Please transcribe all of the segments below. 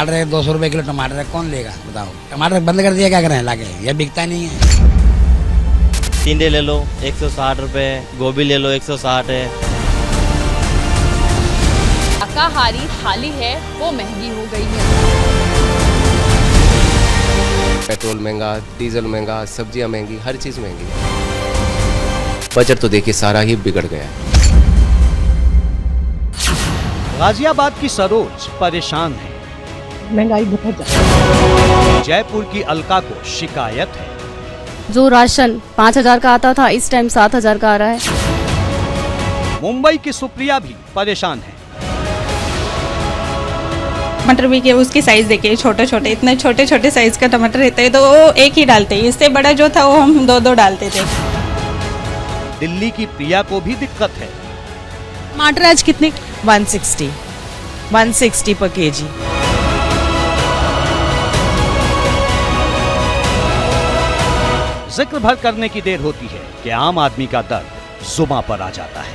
टमाटर है 200 रुपए किलो टमाटर है, कौन लेगा बताओ। टमाटर बंद कर दिया, क्या करें लाके, ये बिकता नहीं है। टिंडे ले लो 160 रुपए, गोभी ले लो 160 है। शाकाहारी थाली है वो महंगी हो गई है। पेट्रोल महंगा, डीजल महंगा, सब्जियां महंगी, हर चीज महंगी। बजट तो देखिए सारा ही बिगड़ गया है। गाजियाबाद की सरोज परेशान है। महंगाई बहुत ज्यादा। जयपुर की अलका को शिकायत है। जो राशन 5,000 का आता था इस टाइम 7,000 का आ रहा है। मुंबई की सुप्रिया भी परेशान है। टमाटर भी के उसकी साइज देखिए, छोटे छोटे, इतने छोटे छोटे साइज का टमाटर रहता है तो वो एक ही डालते हैं, इससे बड़ा जो था वो हम दो डालते थे। दिल्ली की प्रिया को भी दिक्कत है। टमाटर आज कितने? 160 पर केजी। जिक्र भर करने की देर होती है कि आम आदमी का दर्द जुबां पर आ जाता है।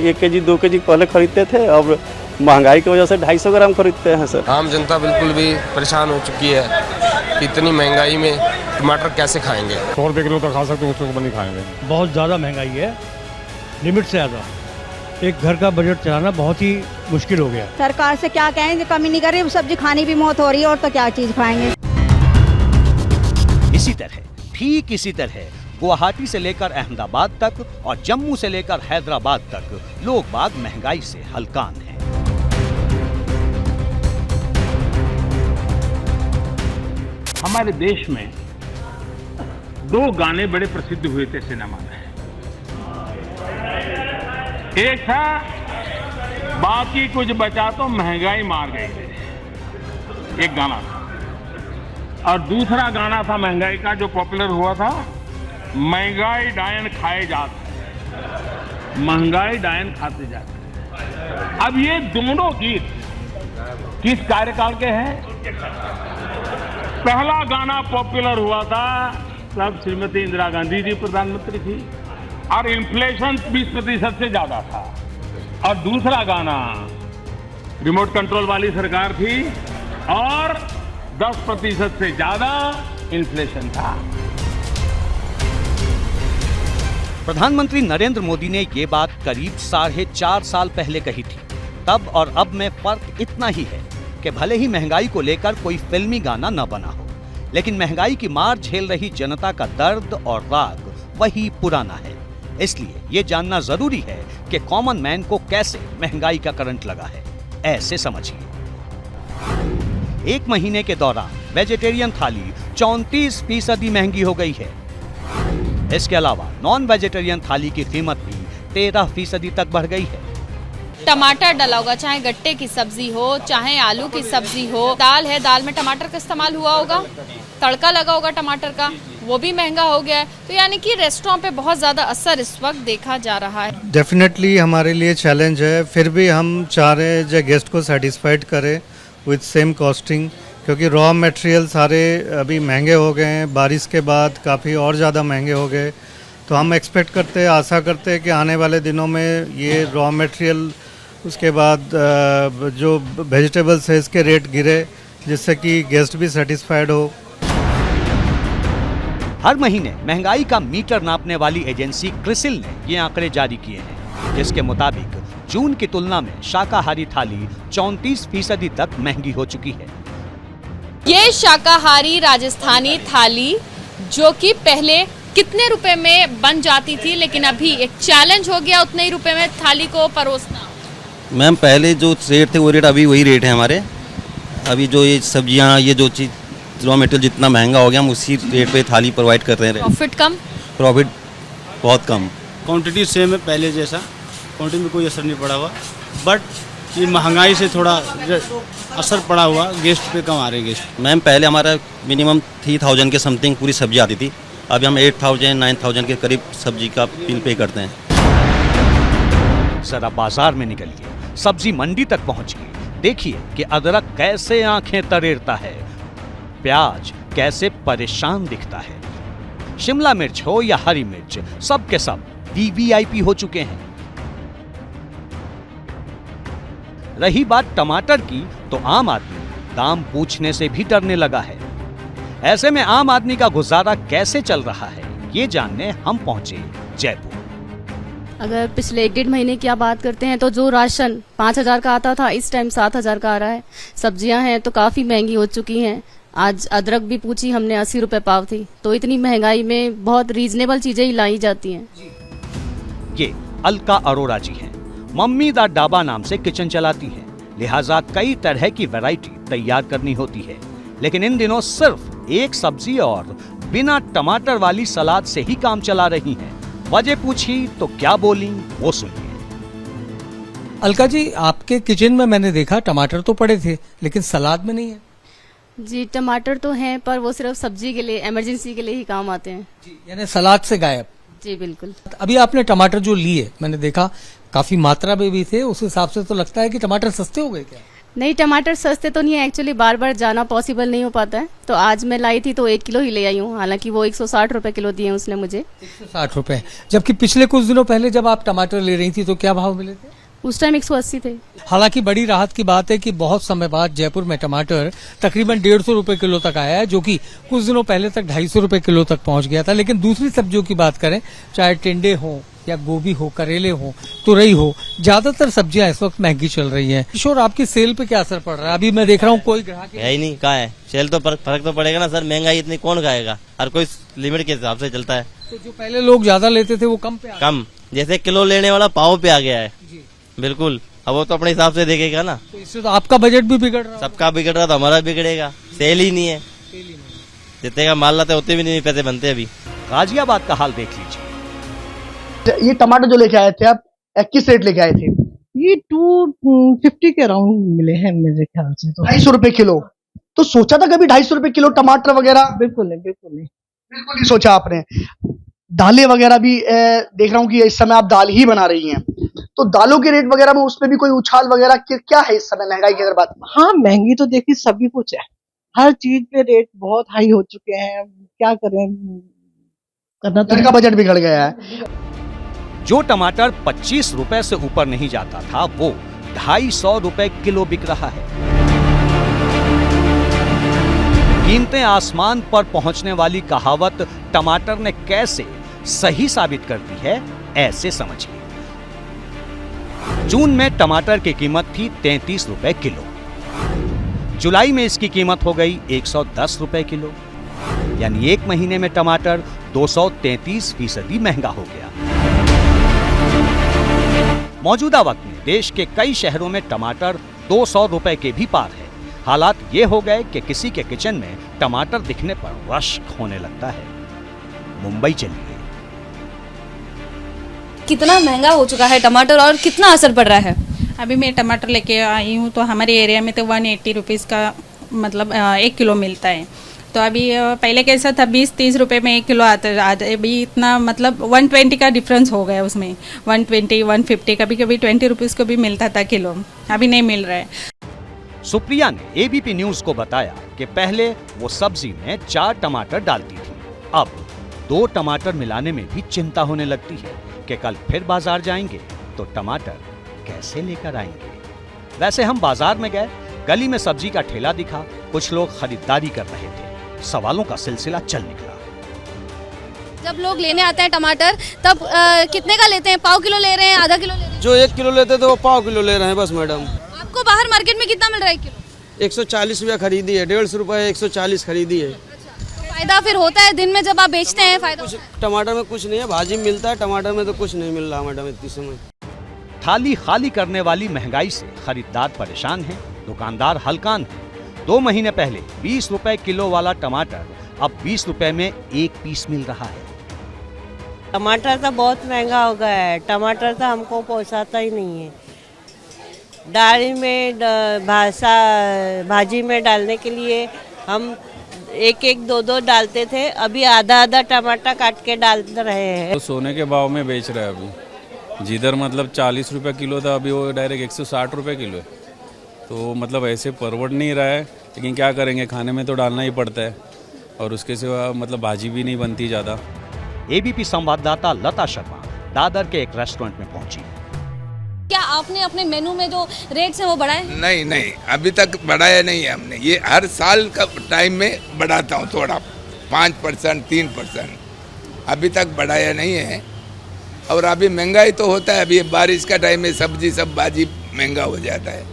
1 केजी 2 केजी पहले खरीदते थे, अब महंगाई की वजह से 250 ग्राम खरीदते हैं सर। आम जनता बिल्कुल भी परेशान हो चुकी है। इतनी महंगाई में टमाटर कैसे खाएंगे? 100 रुपए किलो तो खा सकते हैं, उसको नहीं खाएंगे। बहुत ज़्यादा महंगाई है, लिमिट से ज़्यादा। एक घर का बजट चलाना बहुत ही मुश्किल हो गया। सरकार से क्या कहें, कमी नहीं कर रही, सब्जी खानी भी मौत हो रही है और तो क्या चीज खाएंगे। इसी तरह, ठीक इसी तरह गुवाहाटी से लेकर अहमदाबाद तक और जम्मू से लेकर हैदराबाद तक लोग बाग महंगाई से हलकान हैं। हमारे देश में 2 गाने बड़े प्रसिद्ध हुए थे सिनेमा में। एक था बाकी कुछ बचा तो महंगाई मार गई थी, एक गाना था। और दूसरा गाना था महंगाई का जो पॉपुलर हुआ था, महंगाई डायन खाए जाते, महंगाई डायन खाते जाते। अब ये दोनों गीत किस कार्यकाल के हैं? पहला गाना पॉपुलर हुआ था तब श्रीमती इंदिरा गांधी जी प्रधानमंत्री थी और इन्फ्लेशन 20% से ज्यादा था। और दूसरा गाना रिमोट कंट्रोल वाली सरकार थी और 10% से ज्यादा इन्फ्लेशन था। प्रधानमंत्री नरेंद्र मोदी ने ये बात करीब 4.5 साल पहले कही थी। तब और अब में फर्क इतना ही है कि भले ही महंगाई को लेकर कोई फिल्मी गाना न बना हो, लेकिन महंगाई की मार झेल रही जनता का दर्द और राग वही पुराना है। इसलिए ये जानना जरूरी है कि कॉमन मैन को कैसे महंगाई का करंट लगा है। ऐसे समझिए, 1 महीने के दौरान वेजिटेरियन थाली 34% महंगी हो गई है। इसके अलावा नॉन वेजिटेरियन थाली की कीमत भी 13% तक बढ़ गई है। टमाटर डला होगा, चाहे गट्टे की सब्जी हो, चाहे आलू की सब्जी हो। दाल है, दाल में टमाटर का इस्तेमाल हुआ होगा, तड़का लगा होगा टमाटर का, वो भी महंगा हो गया है। तो यानी कि रेस्टोरेंट पे बहुत ज्यादा असर इस वक्त देखा जा रहा है। डेफिनेटली हमारे लिए चैलेंज है, फिर भी हम चाह रहे हैं जो गेस्ट को सेटिस्फाइड करें विद सेम कॉस्टिंग, क्योंकि रॉ मटेरियल सारे अभी महंगे हो गए हैं। बारिश के बाद काफ़ी और ज़्यादा महंगे हो गए। तो हम एक्सपेक्ट करते हैं, आशा करते हैं कि आने वाले दिनों में ये रॉ मटेरियल, उसके बाद जो वेजिटेबल्स है इसके रेट गिरे, जिससे कि गेस्ट भी सेटिस्फाइड हो। हर महीने महंगाई का मीटर नापने वाली एजेंसी क्रिसिल ने ये आंकड़े जारी किए हैं, जिसके मुताबिक जून की तुलना में शाकाहारी थाली 34% तक महंगी हो चुकी है। ये शाकाहारी राजस्थानी थाली जो कि पहले कितने रुपए में बन जाती थी, लेकिन अभी एक चैलेंज हो गया उतने ही रुपए में थाली को परोसना। मैम पहले जो रेट थे वो रेट अभी वही रेट है हमारे। अभी जो ये सब्जियां, ये जो चीज़ रॉ मटेरियल जितना महंगा हो गया, हम उसी रेट पे थाली प्रोवाइड कर रहे हैं। प्रॉफिट कम? प्रॉफिट बहुत कम। क्वांटिटी सेम है पहले जैसा, क्वांटिटी में कोई असर नहीं पड़ा हुआ, बट ये महंगाई से थोड़ा असर पड़ा हुआ, गेस्ट पे कम आ रहे गेस्ट। मैम पहले हमारा मिनिमम 3000 के समथिंग पूरी सब्जी आती थी, अभी हम 8000 9000 के करीब सब्जी का बिल पे करते हैं। जरा बाजार में निकलिए, सब्जी मंडी तक पहुंचिए, देखिए कि अदरक कैसे आंखें तरेरता है, प्याज कैसे परेशान दिखता है। शिमला मिर्च हो या हरी मिर्च, सब के सब वीवीआईपी हो चुके हैं। रही बात टमाटर की, तो आम आदमी दाम पूछने से भी डरने लगा है। ऐसे में आम आदमी का गुजारा कैसे चल रहा है, ये जानने हम पहुंचे जयपुर। अगर पिछले 1-1.5 महीने की आप बात करते हैं तो जो राशन 5,000 का आता था इस टाइम 7,000 का आ रहा है। सब्जियां हैं तो काफ़ी महंगी हो चुकी हैं। आज अदरक भी पूछी हमने 80 रुपए पाव थी। तो इतनी महंगाई में बहुत रीजनेबल चीजें ही लाई जाती हैं। ये अलका अरोड़ा जी हैं। मम्मी दा डाबा नाम से किचन चलाती हैं, लिहाजा कई तरह की वैरायटी तैयार करनी होती है। लेकिन इन दिनों सिर्फ एक सब्जी और बिना टमाटर वाली सलाद से ही काम चला रही हैं। वजह पूछी तो क्या बोली, वो सुनिए। अलका जी, आपके किचन में मैंने देखा टमाटर तो पड़े थे लेकिन सलाद में नहीं है। जी, टमाटर तो हैं पर वो सिर्फ सब्जी के लिए, इमरजेंसी के लिए ही काम आते हैं। यानी सलाद से गायब। जी बिल्कुल। अभी आपने टमाटर जो लिए, मैंने देखा काफी मात्रा में भी थे, उस हिसाब से तो लगता है कि टमाटर सस्ते हो गए क्या? नहीं, टमाटर सस्ते तो नहीं है। एक्चुअली बार बार जाना पॉसिबल नहीं हो पाता है, तो आज मैं लाई थी तो 1 किलो ही ले आई हूँ। हालांकि वो 160 रुपए किलो दिए उसने मुझे। 160 रुपए, जबकि पिछले कुछ दिनों पहले जब आप टमाटर ले रही थी तो क्या भाव मिले थे? उस टाइम 180 थे। हालांकि बड़ी राहत की बात है कि बहुत समय बाद जयपुर में टमाटर तकरीबन 150 रुपए किलो तक आया है, जो कि कुछ दिनों पहले तक 250 रुपए किलो तक पहुंच गया था। लेकिन दूसरी सब्जियों की बात करें, चाहे टिंडे हो या गोभी हो, करेले हो, तुरई हो, ज्यादातर सब्जियां इस वक्त महंगी चल रही हैं। किशोर, आपकी सेल पे क्या असर पड़ रहा है? अभी मैं देख रहा हूँ कोई ग्राहक है ही नहीं। कहाँ है सेल? तो फर्क तो पड़ेगा ना सर, महंगाई इतनी कौन खाएगा? हर कोई लिमिट के हिसाब से चलता है। तो जो पहले लोग ज्यादा लेते थे वो कम पे कम, जैसे किलो लेने वाला पाव पे आ गया है। बिल्कुल, अब वो तो अपने हिसाब से देखेगा ना। तो इससे तो आपका बजट भी बिगड़ रहा है। सबका बिगड़ रहा तो हमारा बिगड़ेगा। सेल ही नहीं है, जितने का माल लाते उतने भी नहीं पैसे बनते। अभी गाजियाबाद का हाल देख लीजिए। ये टमाटर जो लेके आए थे आप 21 रेट लेके आए थे, ये 250 के अराउंड मिले हैं मेरे ख्याल से। तो 250 रुपए किलो। तो सोचा था कभी 250 रुपए किलो टमाटर वगैरह? बिल्कुल नहीं सोचा आपने। दालें वगैरह भी देख रहा हूँ कि इस समय आप दाल ही बना रही हैं, तो दालों के रेट वगैरह में उसमें भी कोई उछाल वगैरह क्या है इस समय महंगाई की अगर बात? हाँ, महंगी तो देखिए सभी कुछ है, हर चीज पे रेट बहुत हाई हो चुके हैं। क्या करें, करना तो का बजट बिगड़ गया है। जो टमाटर 25 रुपए से ऊपर नहीं जाता था वो 250 रुपए किलो बिक रहा है। कीमतें आसमान पर पहुंचने वाली कहावत टमाटर ने कैसे सही साबित कर दी है, ऐसे समझिए। जून में टमाटर की कीमत थी 33 रुपए किलो। जुलाई में इसकी कीमत हो गई 110 रुपए किलो। यानी 1 महीने में टमाटर 233% महंगा हो गया। मौजूदा वक्त में देश के कई शहरों में टमाटर 200 रुपए के भी पार है। हालात ये हो गए कि किसी के किचन में टमाटर दिखने पर रश्क होने लगता है। मुंबई चलिए। कितना महंगा हो चुका है टमाटर और कितना असर पड़ रहा है? अभी मैं टमाटर लेके आई हूँ तो हमारे एरिया में तो 180 रुपीज़ का मतलब 1 किलो मिलता है। तो अभी पहले कैसा था 20-30 रुपए में 1 किलो आता है, अभी इतना मतलब 120 का डिफरेंस हो गया उसमें। 120, 150, कभी कभी 20 रुपीज़ को भी मिलता था किलो, अभी नहीं मिल रहा है। सुप्रिया ने एबीपी न्यूज को बताया कि पहले वो सब्जी में 4 टमाटर डालती थी, अब 2 टमाटर मिलाने में भी चिंता होने लगती है कि कल फिर बाजार जाएंगे तो टमाटर कैसे लेकर आएंगे। वैसे हम बाजार में गए, गली में सब्जी का ठेला दिखा, कुछ लोग खरीदारी कर रहे थे। सवालों का सिलसिला चल निकला। जब लोग लेने आते हैं टमाटर तब कितने का लेते हैं? पाव किलो ले रहे हैं, आधा किलो ले रहे हैं? जो 1 किलो लेते थे वो पाव किलो ले रहे हैं बस मैडम। आपको बाहर मार्केट में कितना मिल रहा है 1 किलो? 140 रुपया खरीदी है, 150 रुपये 140 खरीदी है। फायदा फिर होता है दिन में जब आप बेचते हैं? फायदा टमाटर में कुछ नहीं है, भाजी में मिलता है, टमाटर में तो कुछ नहीं मिल रहा मैडम इतनी समय। थाली खाली करने वाली महंगाई से खरीदार परेशान हैं, दुकानदार हलकान हैं। 2 महीने पहले 20 रुपए किलो वाला टमाटर अब 20 रुपए में 1 पीस मिल रहा है। टमाटर तो बहुत महंगा हो गया है, टमाटर तो हमको पोसाता ही नहीं है। दाल में भाजी में डालने के लिए हम 1-1, 2-2 डालते थे, अभी आधा टमाटर काट के डाल रहे हैं। तो सोने के भाव में बेच रहे हैं अभी, जिधर मतलब 40 रुपये किलो था अभी वो डायरेक्ट 160 रुपये किलो है। तो मतलब ऐसे परवड़ नहीं रहा है, लेकिन क्या करेंगे, खाने में तो डालना ही पड़ता है और उसके सिवा मतलब भाजी भी नहीं बनती ज़्यादा। एबीपी संवाददाता लता शर्मा दादर के एक रेस्टोरेंट में पहुंची। क्या आपने अपने मेनू में जो रेट्स हैं वो बढ़ाए? नहीं नहीं, अभी तक बढ़ाया नहीं है हमने। ये हर साल का टाइम में बढ़ाता हूँ थोड़ा, 5% 3%, अभी तक बढ़ाया नहीं है। और अभी महंगाई तो होता है, अभी बारिश का टाइम में सब्जी सब भाजी महंगा हो जाता है।